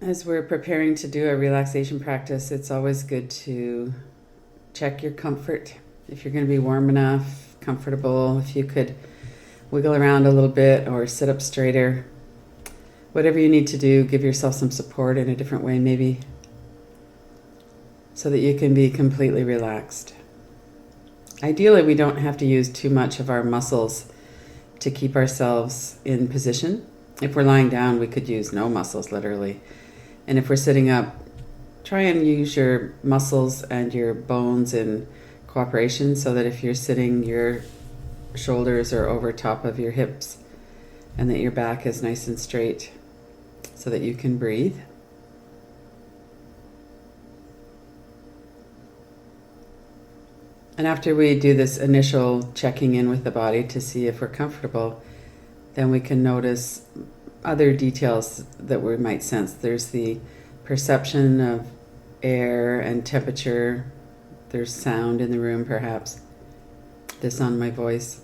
As we're preparing to do a relaxation practice, it's always good to check your comfort. If you're going to be warm enough, comfortable, if you could wiggle around a little bit or sit up straighter. Whatever you need to do, give yourself some support in a different way maybe, so that you can be completely relaxed. Ideally, we don't have to use too much of our muscles to keep ourselves in position. If we're lying down, we could use no muscles, literally. And if we're sitting up, try and use your muscles and your bones in cooperation, so that if you're sitting, your shoulders are over top of your hips and that your back is nice and straight, so that you can breathe. And after we do this initial checking in with the body to see if we're comfortable, then we can notice other details that we might sense. There's the perception of air and temperature. There's sound in the room, perhaps. The sound of my voice.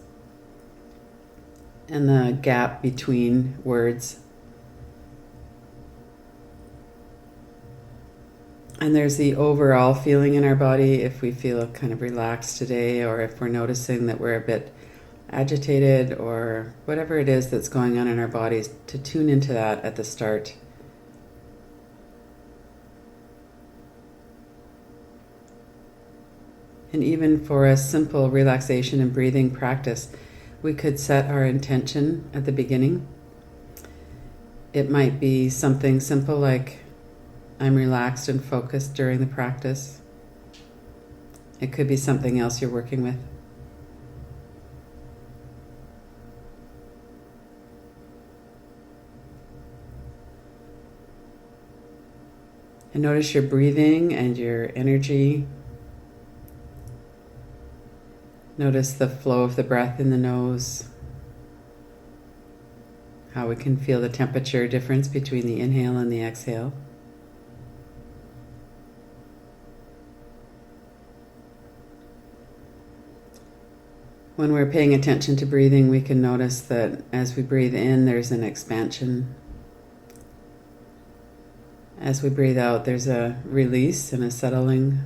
And the gap between words. And there's the overall feeling in our body, if we feel kind of relaxed today, or if we're noticing that we're a bit agitated, or whatever it is that's going on in our bodies, to tune into that at the start. And even for a simple relaxation and breathing practice, we could set our intention at the beginning. It might be something simple like, I'm relaxed and focused during the practice. It could be something else you're working with. And notice your breathing and your energy. Notice the flow of the breath in the nose. How we can feel the temperature difference between the inhale and the exhale. When we're paying attention to breathing, we can notice that as we breathe in, there's an expansion. As we breathe out, there's a release and a settling.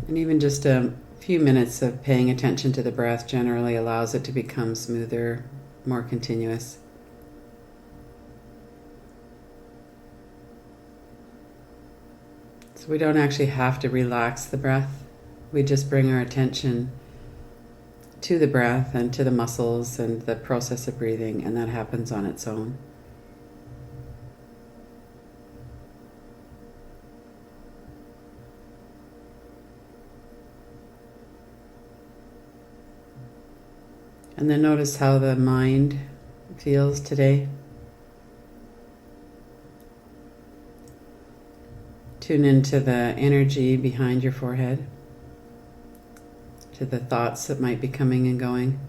And even just a few minutes of paying attention to the breath generally allows it to become smoother, more continuous. So we don't actually have to relax the breath. We just bring our attention to the breath and to the muscles and the process of breathing, and that happens on its own. And then notice how the mind feels today. Tune into the energy behind your forehead, to the thoughts that might be coming and going.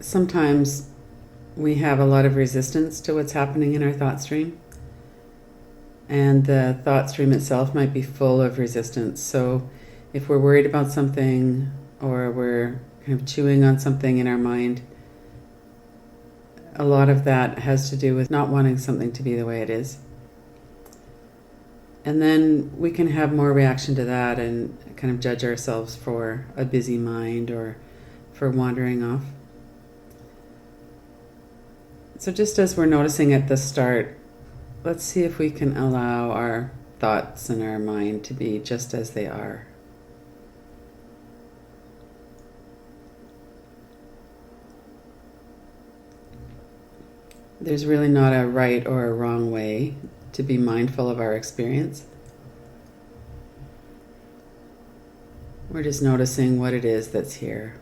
Sometimes we have a lot of resistance to what's happening in our thought stream, and the thought stream itself might be full of resistance. So if we're worried about something, or we're kind of chewing on something in our mind, a lot of that has to do with not wanting something to be the way it is. And then we can have more reaction to that and kind of judge ourselves for a busy mind or for wandering off. So just as we're noticing at the start, let's see if we can allow our thoughts and our mind to be just as they are. There's really not a right or a wrong way to be mindful of our experience. We're just noticing what it is that's here.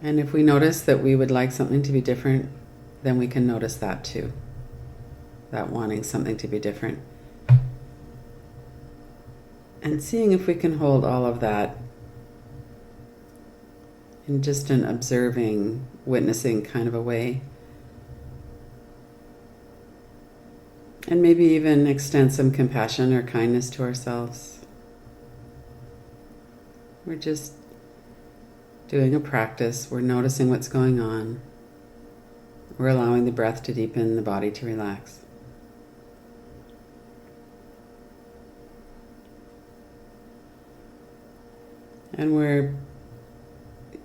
And if we notice that we would like something to be different, then we can notice that too. That wanting something to be different. And seeing if we can hold all of that in just an observing, witnessing kind of a way. And maybe even extend some compassion or kindness to ourselves. We're just doing a practice. We're noticing what's going on. We're allowing the breath to deepen, the body to relax. And we're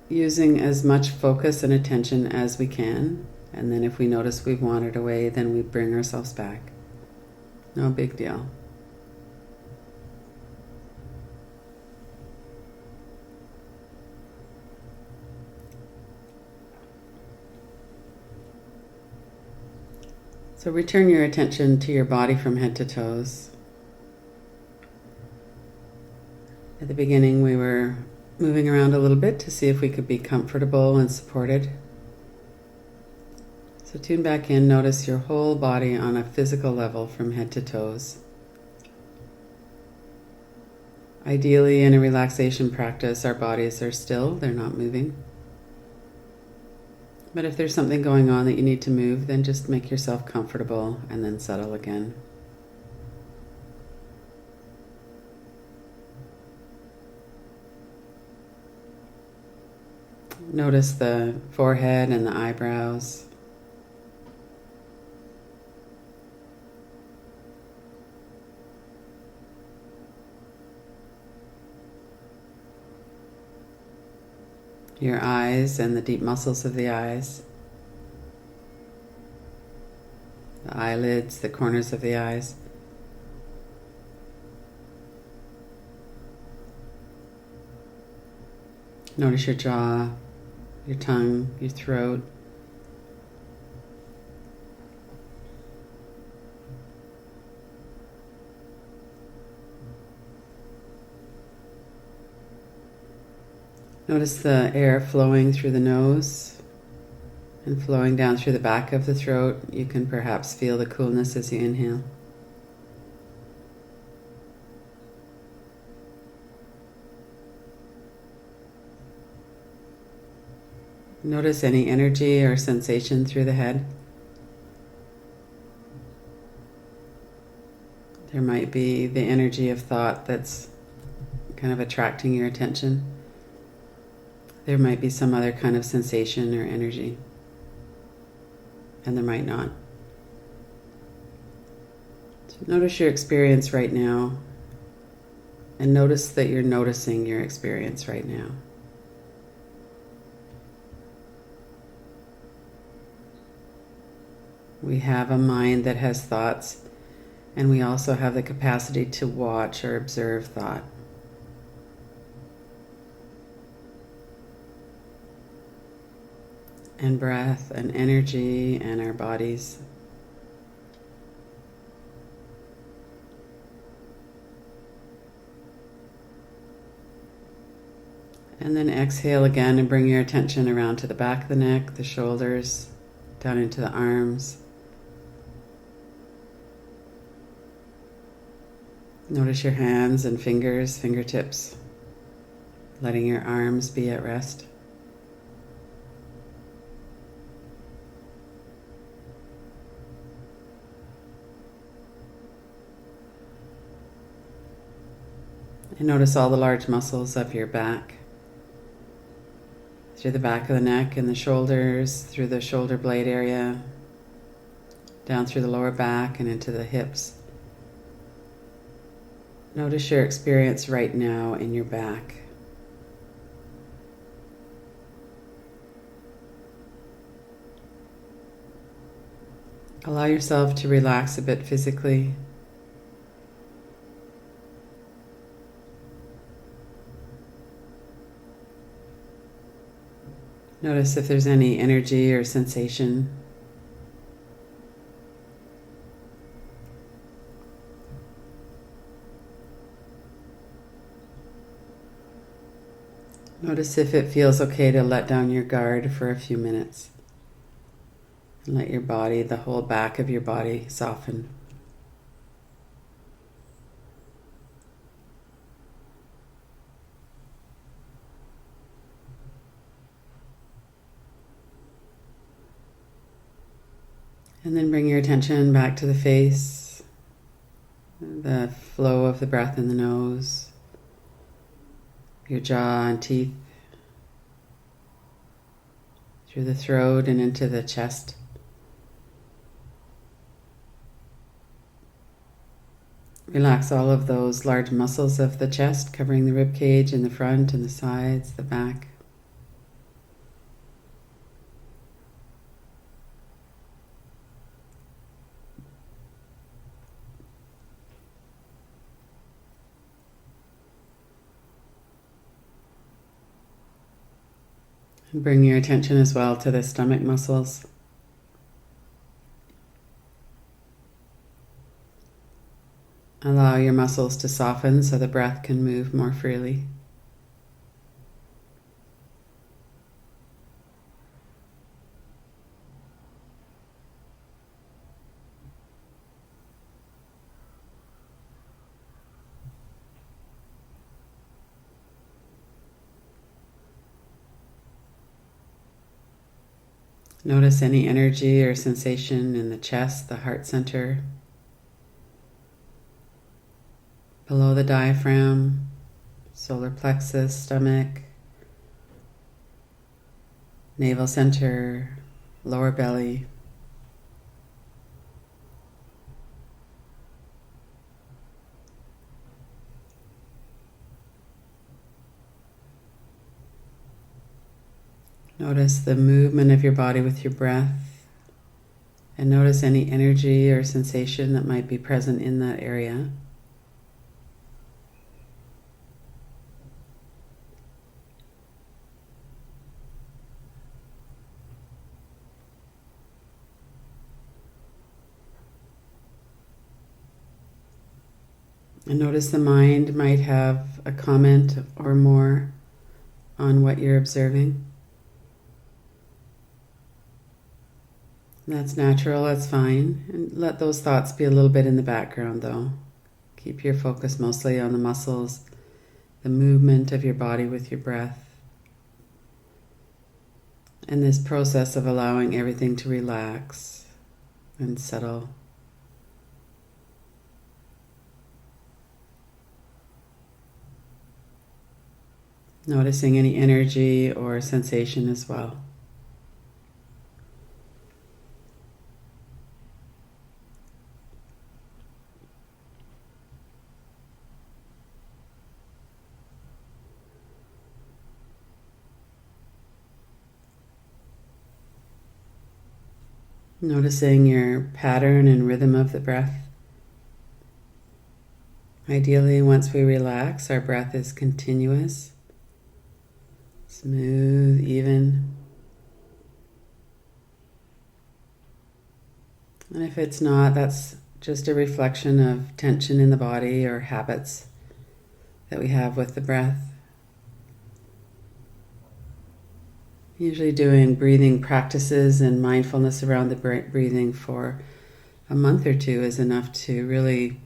using as much focus and attention as we can. And then if we notice we've wandered away, then we bring ourselves back. No big deal. So return your attention to your body from head to toes. At the beginning, we were moving around a little bit to see if we could be comfortable and supported. So tune back in, notice your whole body on a physical level from head to toes. Ideally, in a relaxation practice, our bodies are still, they're not moving. But if there's something going on that you need to move, then just make yourself comfortable and then settle again. Notice the forehead and the eyebrows. Your eyes and the deep muscles of the eyes. The eyelids, the corners of the eyes. Notice your jaw, your tongue, your throat. Notice the air flowing through the nose and flowing down through the back of the throat. You can perhaps feel the coolness as you inhale. Notice any energy or sensation through the head. There might be the energy of thought that's kind of attracting your attention. There might be some other kind of sensation or energy, and there might not. So notice your experience right now, and notice that you're noticing your experience right now. We have a mind that has thoughts, and we also have the capacity to watch or observe thought. And breath and energy and our bodies. And then exhale again and bring your attention around to the back of the neck, the shoulders, down into the arms. Notice your hands and fingers, fingertips, letting your arms be at rest. And notice all the large muscles of your back, through the back of the neck and the shoulders, through the shoulder blade area, down through the lower back and into the hips. Notice your experience right now in your back. Allow yourself to relax a bit physically. Notice if there's any energy or sensation. Notice if it feels okay to let down your guard for a few minutes. And let your body, the whole back of your body, soften. And then bring your attention back to the face, the flow of the breath in the nose, your jaw and teeth, through the throat and into the chest. Relax all of those large muscles of the chest, covering the rib cage in the front and the sides, the back. And bring your attention as well to the stomach muscles. Allow your muscles to soften so the breath can move more freely. Notice any energy or sensation in the chest, the heart center, below the diaphragm, solar plexus, stomach, navel center, lower belly. Notice the movement of your body with your breath, and notice any energy or sensation that might be present in that area. And notice the mind might have a comment or more on what you're observing. That's natural, that's fine. And let those thoughts be a little bit in the background though. Keep your focus mostly on the muscles, the movement of your body with your breath, and this process of allowing everything to relax and settle. Noticing any energy or sensation as well. Noticing your pattern and rhythm of the breath. Ideally, once we relax, our breath is continuous, smooth, even. And if it's not, that's just a reflection of tension in the body or habits that we have with the breath. Usually doing breathing practices and mindfulness around the breathing for a month or two is enough to really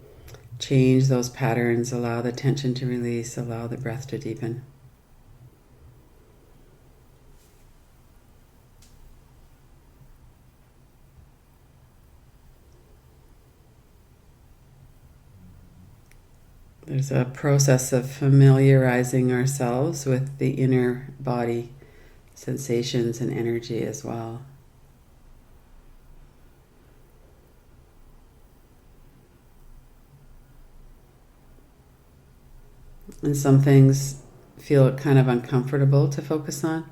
change those patterns, allow the tension to release, allow the breath to deepen. There's a process of familiarizing ourselves with the inner body sensations and energy as well. And some things feel kind of uncomfortable to focus on.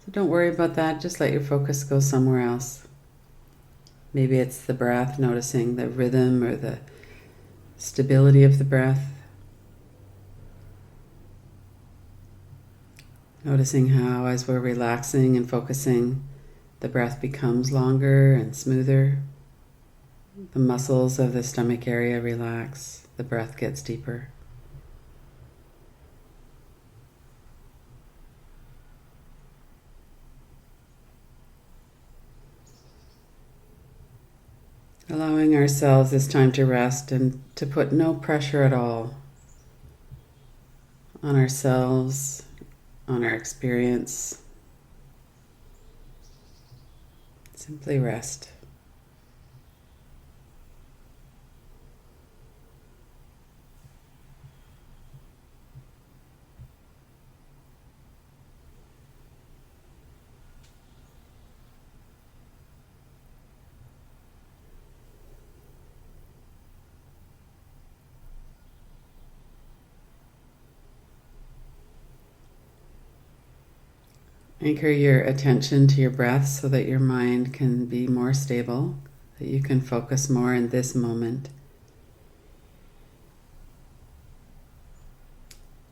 So don't worry about that. Just let your focus go somewhere else. Maybe it's the breath, noticing the rhythm or the stability of the breath. Noticing how, as we're relaxing and focusing, the breath becomes longer and smoother. The muscles of the stomach area relax. The breath gets deeper. Allowing ourselves this time to rest and to put no pressure at all on ourselves, on our experience. Simply rest. Anchor your attention to your breath so that your mind can be more stable, that you can focus more in this moment.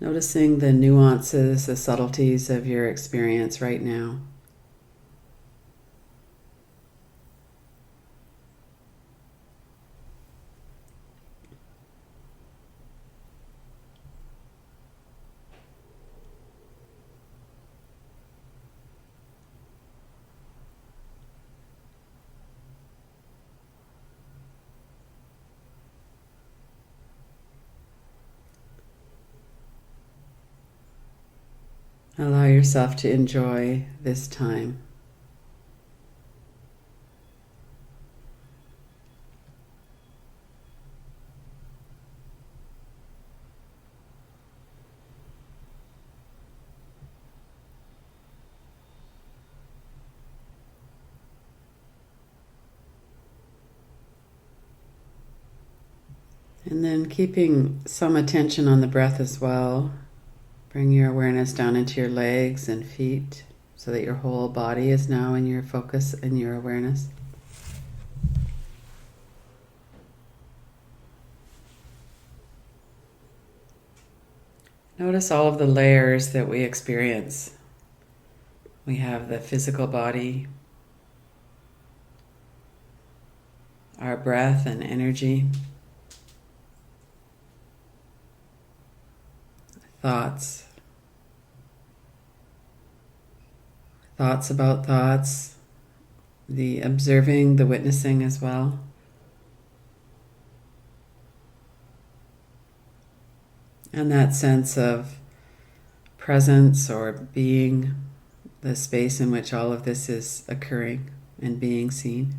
Noticing the nuances, the subtleties of your experience right now. Allow yourself to enjoy this time. And then keeping some attention on the breath as well. Bring your awareness down into your legs and feet so that your whole body is now in your focus and your awareness. Notice all of the layers that we experience. We have the physical body, our breath and energy, thoughts about thoughts, the observing, the witnessing as well. And that sense of presence or being, the space in which all of this is occurring and being seen.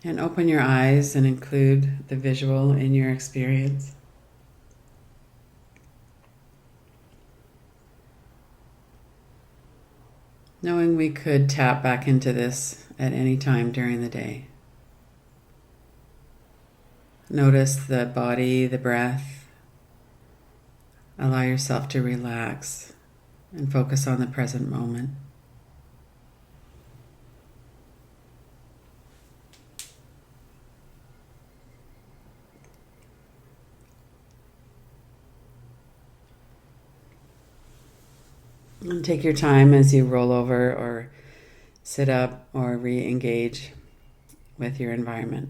And open your eyes and include the visual in your experience. Knowing we could tap back into this at any time during the day. Notice the body, the breath. Allow yourself to relax and focus on the present moment. And take your time as you roll over or sit up or re-engage with your environment.